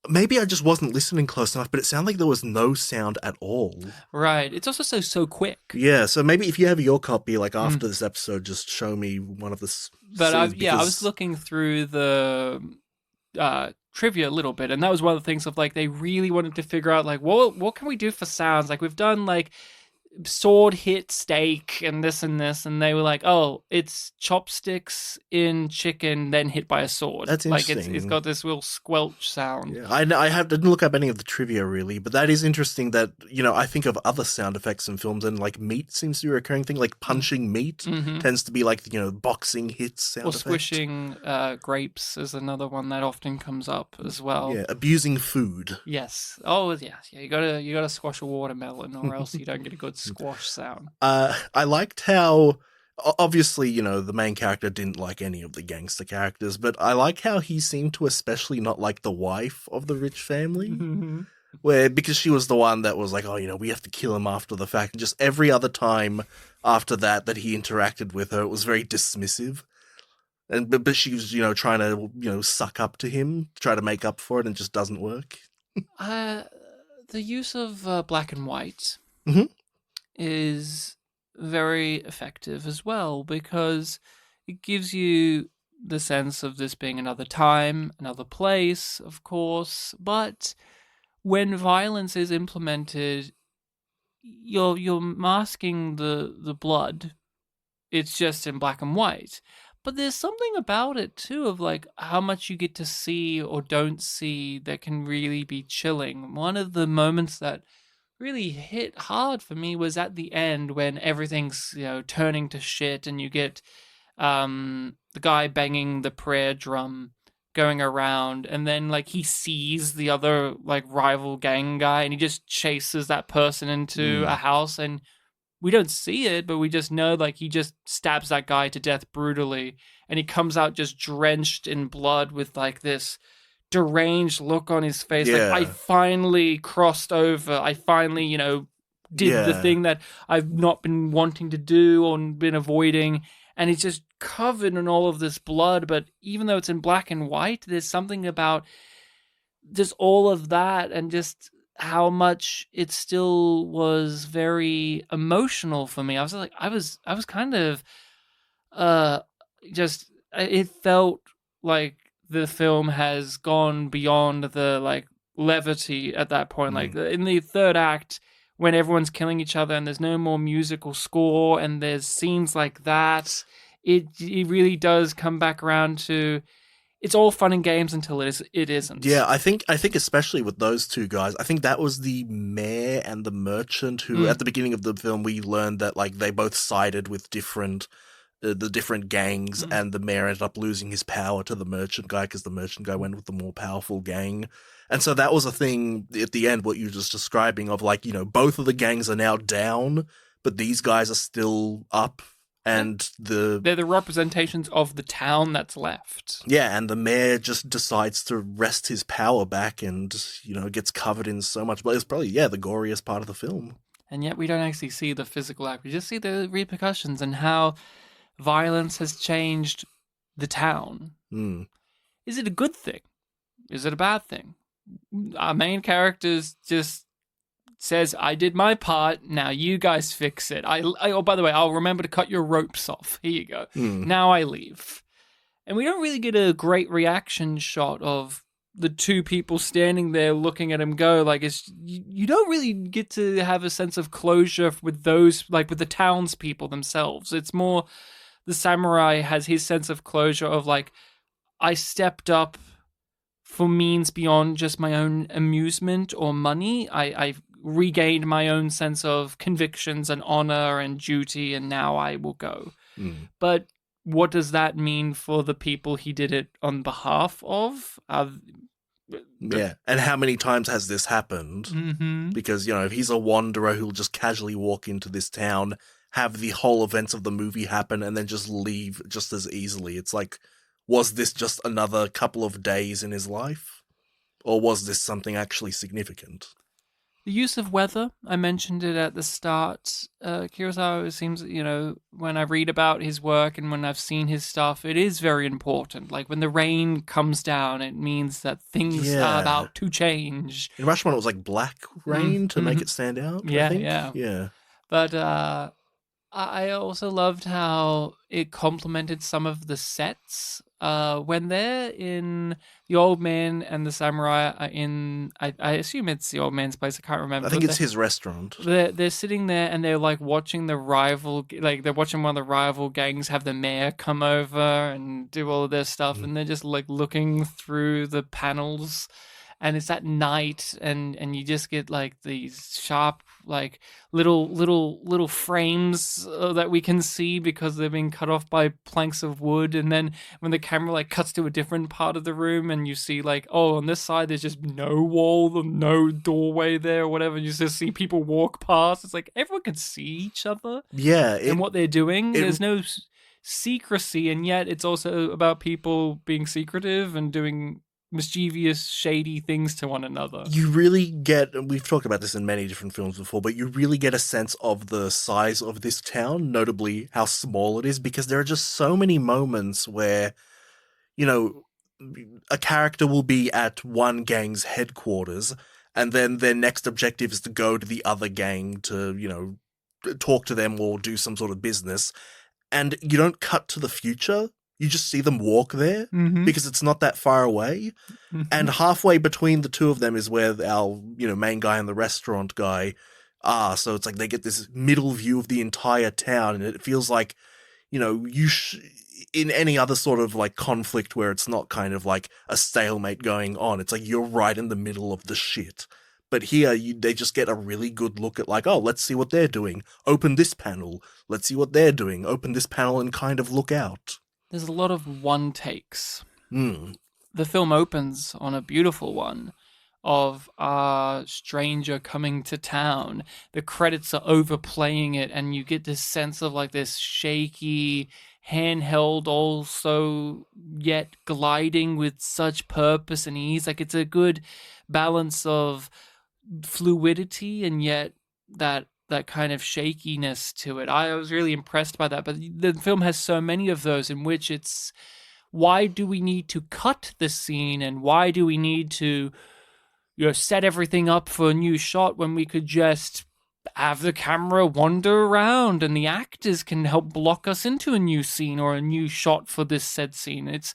maybe I just wasn't listening close enough, but it sounded like there was no sound at all. Right. It's also so quick. Yeah, so maybe if you have your copy, like after this episode, just show me one of the But I was looking through the trivia a little bit, and that was one of the things of like they really wanted to figure out like what can we do for sounds. Like we've done like sword hit steak and this, and they were like, oh, it's chopsticks in chicken then hit by a sword. That's interesting. It's got this real squelch sound. Yeah, I didn't look up any of the trivia really, but that is interesting that, I think of other sound effects in films, and like meat seems to be a recurring thing, like punching meat tends to be like, boxing hits sound effect. Or squishing grapes is another one that often comes up as well. Yeah, abusing food. Yes. Oh, yeah. You gotta squash a watermelon or else you don't get a good squash sound. I liked how, obviously, the main character didn't like any of the gangster characters, but I like how he seemed to especially not like the wife of the rich family. Because she was the one that was like, oh, we have to kill him after the fact. And just every other time after that he interacted with her, it was very dismissive. But she was, trying to, suck up to him, try to make up for it, and it just doesn't work. The use of black and white is very effective as well, because it gives you the sense of this being another time, another place, of course, but when violence is implemented, you're masking the blood. It's just in black and white. But there's something about it too of like how much you get to see or don't see that can really be chilling. One of the moments that really hit hard for me was at the end when everything's turning to shit, and you get the guy banging the prayer drum going around, and then like he sees the other like rival gang guy and he just chases that person into a house, and we don't see it, but we just know like he just stabs that guy to death brutally, and he comes out just drenched in blood with like this deranged look on his face. Yeah. Like, I finally crossed over. I finally, did the thing that I've not been wanting to do or been avoiding. And it's just covered in all of this blood. But even though it's in black and white, there's something about just all of that and just how much it still was very emotional for me. I was like, I was kind of it felt like the film has gone beyond the like levity at that point. Like in the third act, when everyone's killing each other and there's no more musical score and there's scenes like that, it really does come back around to it's all fun and games until it isn't. Yeah, I think especially with those two guys, I think that was the mayor and the merchant who at the beginning of the film we learned that like they both sided with the different gangs, and the mayor ended up losing his power to the merchant guy because the merchant guy went with the more powerful gang. And so that was a thing at the end, what you were just describing of like, both of the gangs are now down, but these guys are still up, and they're the representations of the town that's left. Yeah, and the mayor just decides to wrest his power back and, gets covered in so much blood. It's probably, the goriest part of the film. And yet we don't actually see the physical act. We just see the repercussions and how violence has changed the town. Is it a good thing? Is it a bad thing? Our main character just says, I did my part, now you guys fix it. Oh, by the way, I'll remember to cut your ropes off. Here you go. Now I leave. And we don't really get a great reaction shot of the two people standing there looking at him go. Like, you don't really get to have a sense of closure with those, like with the townspeople themselves. It's more the samurai has his sense of closure of like, I stepped up for means beyond just my own amusement or money. I've regained my own sense of convictions and honor and duty, and now I will go. But what does that mean for the people he did it on behalf of? Yeah, and how many times has this happened? Because, if he's a wanderer who'll just casually walk into this town, have the whole events of the movie happen, and then just leave just as easily. It's like, was this just another couple of days in his life? Or was this something actually significant? The use of weather, I mentioned it at the start. Kurosawa seems, when I read about his work and when I've seen his stuff, it is very important. Like when the rain comes down, it means that things are about to change. In Rashomon, it was like black rain to make it stand out. I think. Yeah. But I also loved how it complemented some of the sets when they're in the old man and the samurai are in, I assume it's the old man's place. I can't remember. I think it's his restaurant. They're sitting there and they're like watching the rival, like they're watching one of the rival gangs have the mayor come over and do all of their stuff, and they're just like looking through the panels. And it's at night, and you just get like these sharp, like little frames that we can see because they're being cut off by planks of wood. And then when the camera like cuts to a different part of the room, and you see like, oh, on this side there's just no wall, no doorway there, or whatever. You just see people walk past. It's like everyone can see each other. Yeah, and what they're doing. There's no secrecy, and yet it's also about people being secretive and doing mischievous, shady things to one another. You really get, we've talked about this in many different films before, but you really get a sense of the size of this town, notably how small it is, because there are just so many moments where, you know, a character will be at one gang's headquarters, and then their next objective is to go to the other gang to, you know, talk to them or do some sort of business, and you don't cut to the future. You just see them walk there because it's not that far away. And halfway between the two of them is where our, you know, main guy and the restaurant guy are. So it's like they get this middle view of the entire town, and it feels like, you know, in any other sort of like conflict where it's not kind of like a stalemate going on, it's like you're right in the middle of the shit. But here, they just get a really good look at like, oh, let's see what they're doing. Open this panel. Let's see what they're doing. Open this panel and kind of look out. There's a lot of one takes. The film opens on a beautiful one of a stranger coming to town. The credits are overplaying it, and you get this sense of like this shaky, handheld, also yet gliding with such purpose and ease. Like it's a good balance of fluidity and yet that kind of shakiness to it. I was really impressed by that. But the film has so many of those in which it's, why do we need to cut the scene, and why do we need to, you know, set everything up for a new shot when we could just have the camera wander around and the actors can help block us into a new scene or a new shot for this said scene. It's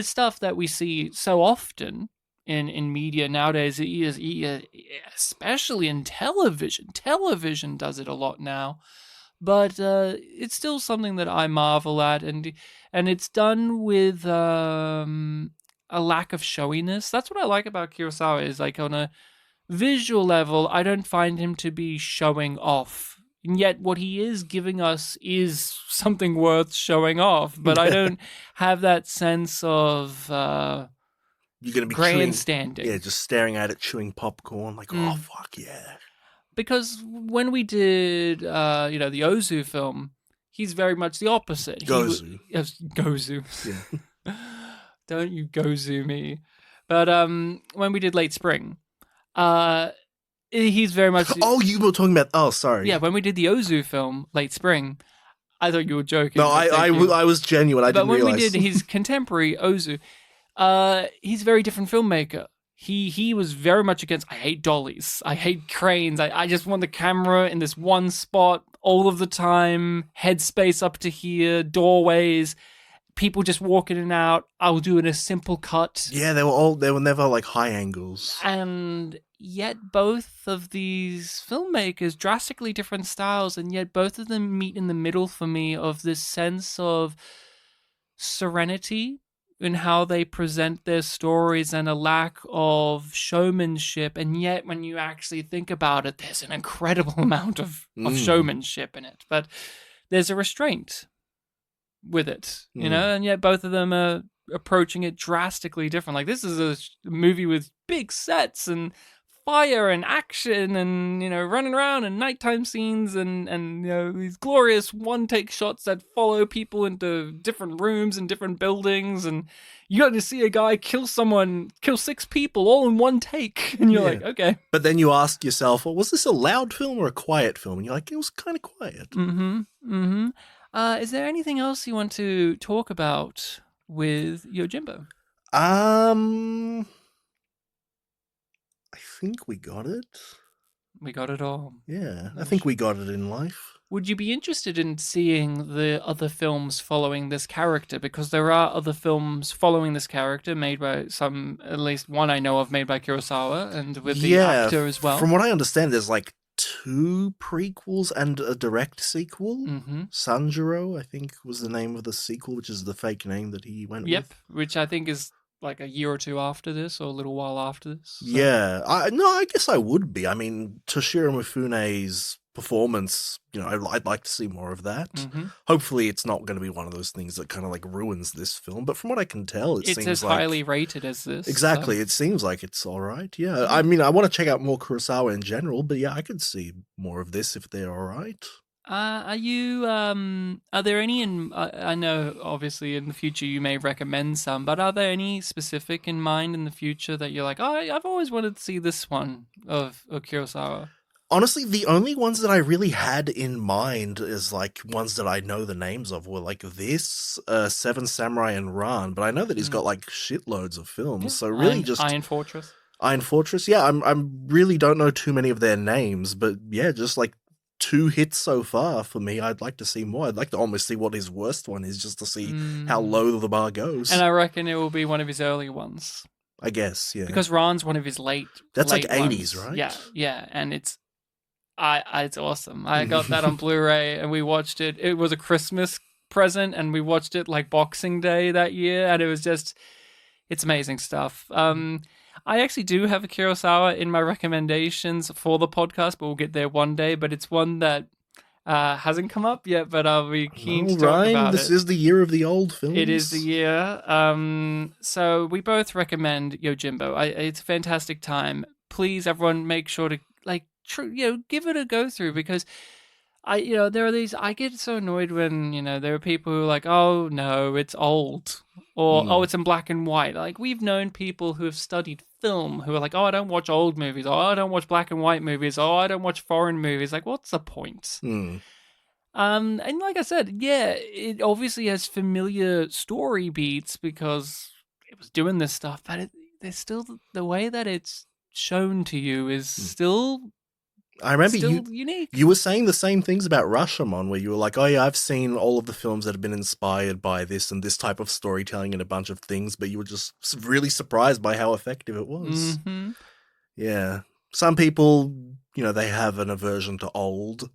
stuff that we see so often in media nowadays, especially in television. Television does it a lot now, but it's still something that I marvel at, and it's done with a lack of showiness. That's what I like about Kurosawa, is like on a visual level, I don't find him to be showing off. And yet what he is giving us is something worth showing off, but I don't have that sense of you're going to be grandstanding. Yeah, just staring at it, chewing popcorn, like, oh, fuck yeah. Because when we did, the Ozu film, he's very much the opposite. Gozu. Gozu. Yeah. Don't you Gozu me. But when we did Late Spring, he's very much... Oh, you were talking about... Oh, sorry. Yeah, when we did the Ozu film, Late Spring, I thought you were joking. No, I was genuine. I didn't realize. But when we did his contemporary Ozu... he's a very different filmmaker. He was very much against, I hate dollies, I hate cranes, I just want the camera in this one spot all of the time, headspace up to here, doorways, people just walk in and out, I'll do it in a simple cut. Yeah, they were never like high angles. And yet both of these filmmakers, drastically different styles, and yet both of them meet in the middle for me of this sense of serenity in how they present their stories and a lack of showmanship. And yet when you actually think about it, there's an incredible amount of showmanship in it, but there's a restraint with it, you know, and yet both of them are approaching it drastically different. Like, this is a movie with big sets and fire and action and, you know, running around and nighttime scenes and you know, these glorious one-take shots that follow people into different rooms and different buildings, and you got to see a guy kill 6 people all in one take, and you're like, okay. But then you ask yourself, well, was this a loud film or a quiet film? And you're like, it was kind of quiet. Is there anything else you want to talk about with Yojimbo? I think we got it. We got it all. Yeah, I think we got it in life. Would you be interested in seeing the other films following this character? Because there are other films following this character made by at least one I know of, made by Kurosawa, and with the actor as well. From what I understand, there's like 2 prequels and a direct sequel. Sanjuro, I think, was the name of the sequel, which is the fake name that he went with. Yep, which I think is like a year or two after this, or a little while after this. So. Yeah, I guess I would be. I mean, Toshiro Mifune's performance, I'd like to see more of that. Hopefully it's not going to be one of those things that kind of like ruins this film, but from what I can tell, it seems as highly rated as this. Exactly, so. It seems like it's all right. Yeah, I mean, I want to check out more Kurosawa in general, but yeah, I could see more of this if they're all right. Are there any I know obviously in the future you may recommend some, but are there any specific in mind in the future that you're like, I've always wanted to see this one of Kurosawa? Honestly, the only ones that I really had in mind is like ones that I know the names of were like this, Seven Samurai and Ran, but I know that he's got like shitloads of films, so really just Iron Fortress. Iron Fortress, yeah, I'm really don't know too many of their names, but yeah, just like 2 hits so far for me. I'd like to see more. I'd like to almost see what his worst one is, just to see how low the bar goes. And I reckon it will be one of his early ones. I guess, yeah. Because Ran's one of his late. That's late like 80s, ones. right? Yeah, and it's awesome. I got that on Blu-ray and we watched it. It was a Christmas present and we watched it like Boxing Day that year, and it was just, it's amazing stuff. I actually do have a Kurosawa in my recommendations for the podcast, but we'll get there one day. But it's one that hasn't come up yet, but I'll be keen to talk about this is the year of the old films. It is the year. So we both recommend Yojimbo. It's a fantastic time. Please, everyone, make sure to give it a go through, because there are these, I get so annoyed when, there are people who are like, oh no, it's old, or oh, it's in black and white. Like, we've known people who have studied film who are like, oh, I don't watch old movies, or I don't watch black and white movies, or I don't watch foreign movies. Like, what's the point? And like I said, yeah, it obviously has familiar story beats because it was doing this stuff, but there's still the way that it's shown to you is still. I remember unique. You were saying the same things about Rashomon, where you were like, oh yeah, I've seen all of the films that have been inspired by this and this type of storytelling and a bunch of things, but you were just really surprised by how effective it was. Yeah. Some people, they have an aversion to old.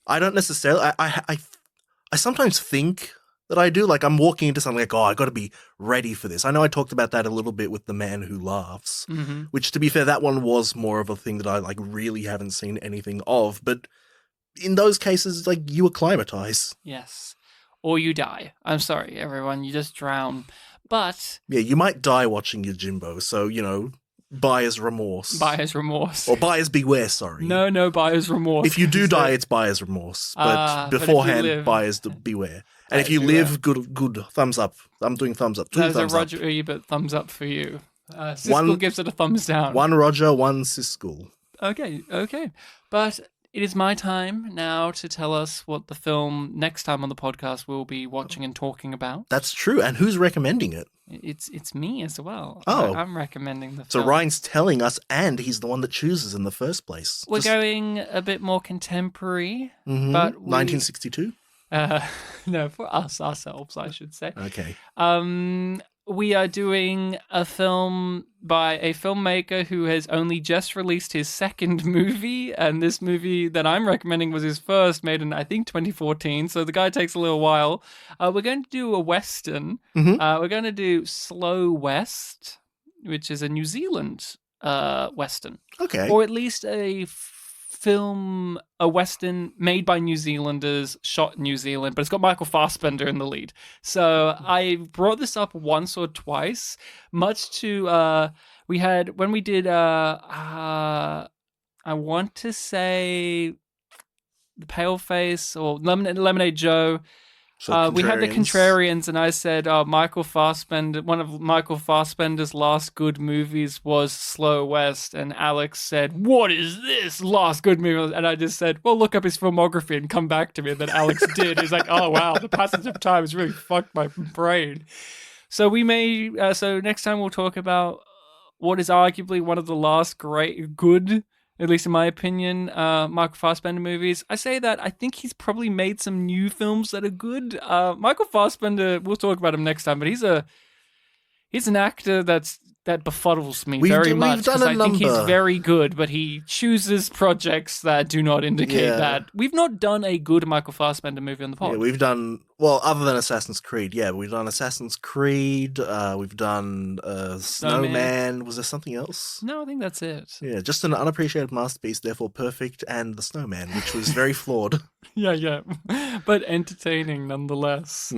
I don't necessarily. I sometimes think that I do. Like, I'm walking into something like, oh, I got to be ready for this. I know I talked about that a little bit with The Man Who Laughs, which, to be fair, that one was more of a thing that I like really haven't seen anything of. But in those cases, like, you acclimatize. Yes. Or you die. I'm sorry, everyone. You just drown. But yeah, you might die watching Yojimbo. So, buyer's remorse. Buyer's remorse. Or buyer's beware, sorry. No buyer's remorse. If you do die, it's buyer's remorse. But beforehand, buyer's beware. And if you live, good, thumbs up. I'm doing thumbs up. 2 thumbs up. There's a Roger Ebert thumbs up for you. Siskel gives it a thumbs down. 1 Roger, 1 Siskel. Okay. But it is my time now to tell us what the film next time on the podcast we'll be watching and talking about. That's true. And who's recommending it? It's me as well. Oh. I'm recommending the film. So Ryan's telling us, and he's the one that chooses in the first place. We're going a bit more contemporary. But 1962? No, for ourselves, I should say. Okay. We are doing a film by a filmmaker who has only just released his second movie, and this movie that I'm recommending was his first, made in, I think, 2014, so the guy takes a little while. We're going to do a Western. We're going to do Slow West, which is a New Zealand Western. Okay. Or at least a Western made by New Zealanders, shot in New Zealand, but it's got Michael Fassbender in the lead. So I brought this up once or twice, much to, we had, when we did, I want to say The Paleface or Lemonade Joe. So we had the Contrarians, and I said Michael Fassbender, one of Michael Fassbender's last good movies was Slow West, and Alex said, what is this last good movie? And I just said, well, look up his filmography and come back to me. And then Alex did. He's like, oh, wow, the passage of time has really fucked my brain. So so next time we'll talk about what is arguably one of the last good at least in my opinion, Michael Fassbender movies. I say that I think he's probably made some new films that are good. Michael Fassbender, we'll talk about him next time, but he's an actor that befuddles me very much because I think he's very good, but he chooses projects that do not indicate that. We've not done a good Michael Fassbender movie on the pod. Yeah, we've done, well, other than Assassin's Creed, we've done Assassin's Creed, we've done Snowman. Was there something else? No, I think that's it. Yeah, just an unappreciated masterpiece, therefore perfect, and The Snowman, which was very flawed. Yeah, but entertaining nonetheless.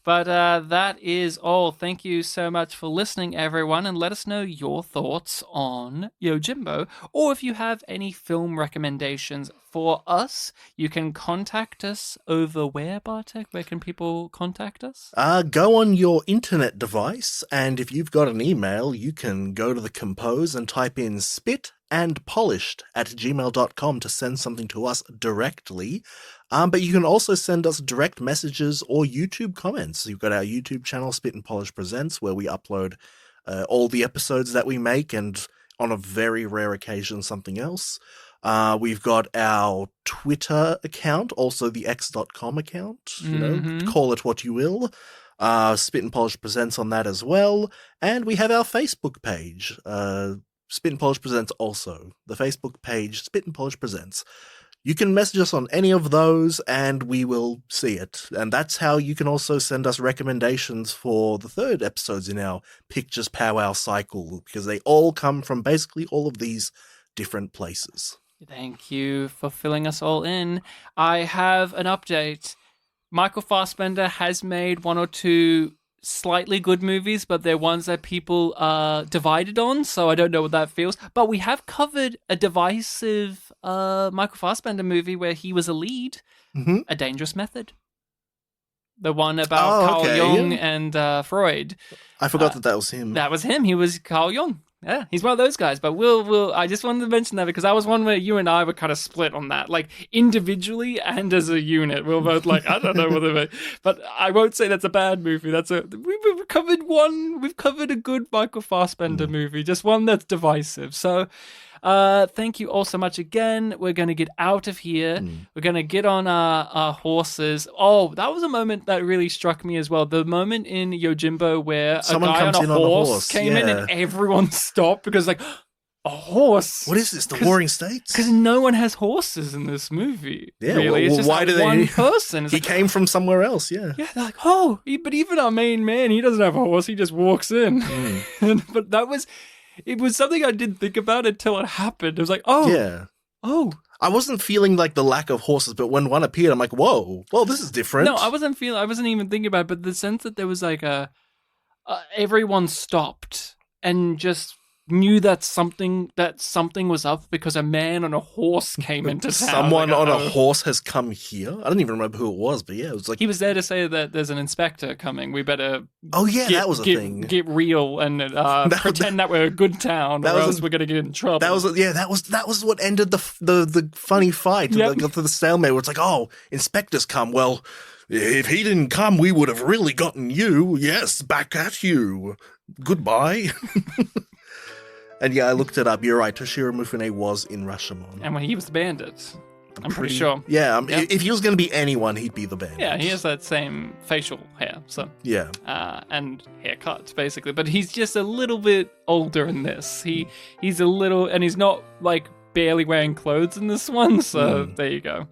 But that is all. Thank you so much for listening, everyone, and let us know your thoughts on Yojimbo, or if you have any film recommendations for us, you can contact us over where, Bartek? Where can people contact us? Go on your internet device, and if you've got an email, you can go to the Compose and type in spitandpolished@gmail.com to send something to us directly. But you can also send us direct messages or YouTube comments. You've got our YouTube channel, Spit and Polish Presents, where we upload all the episodes that we make, and on a very rare occasion, something else. We've got our Twitter account, also the x.com account. You know, call it what you will. Spit and Polish Presents on that as well. And we have our Facebook page, Spit and Polish Presents also. The Facebook page, Spit and Polish Presents. You can message us on any of those and we will see it. And that's how you can also send us recommendations for the third episodes in our Pictures Powwow cycle, because they all come from basically all of these different places. Thank you for filling us all in. I have an update. Michael Fassbender has made one or two slightly good movies, but they're ones that people are divided on, so I don't know what that feels. But we have covered a divisive Michael Fassbender movie where he was a lead, A Dangerous Method. The one about Carl Jung and Freud. I forgot that was him. That was him. He was Carl Jung. Yeah, he's one of those guys. But I just wanted to mention that because that was one where you and I were kind of split on that, like individually and as a unit. We were both like, I don't know whether, but I won't say that's a bad movie. We've covered one. We've covered a good Michael Fassbender movie, just one that's divisive. So, thank you all so much again. We're going to get out of here. We're going to get on our horses. Oh, that was a moment that really struck me as well. The moment in Yojimbo where someone a guy comes on a horse came in and everyone stopped because like, a horse? What is this, the Warring States? Because no one has horses in this movie. Yeah, really. It's just why do one person. It's he came from somewhere else, yeah. Yeah, they're like, but even our main man, he doesn't have a horse. He just walks in. But it was something I didn't think about until it happened. It was like, I wasn't feeling like the lack of horses, but when one appeared, I'm like, whoa, well, this is different. No, I wasn't even thinking about it, but the sense that there was like everyone stopped and just knew that something was up because a man on a horse came into town. Someone on a horse has come here? I don't even remember who it was, but yeah, it was like... He was there to say that there's an inspector coming. We better... that was a thing. Get real and pretend that we're a good town or else we're going to get in trouble. That was what ended the funny fight. Yep. The stalemate where it's like, inspectors come. Well, if he didn't come, we would have really gotten you. Yes, back at you. Goodbye. And yeah, I looked it up. You're right. Toshiro Mifune was in Rashomon. And when he was the bandit. I'm pretty sure. Yeah, if he was going to be anyone, he'd be the bandit. Yeah, he has that same facial hair. So yeah. And haircut, basically. But he's just a little bit older in this. He's a little... And he's not, like, barely wearing clothes in this one. So there you go.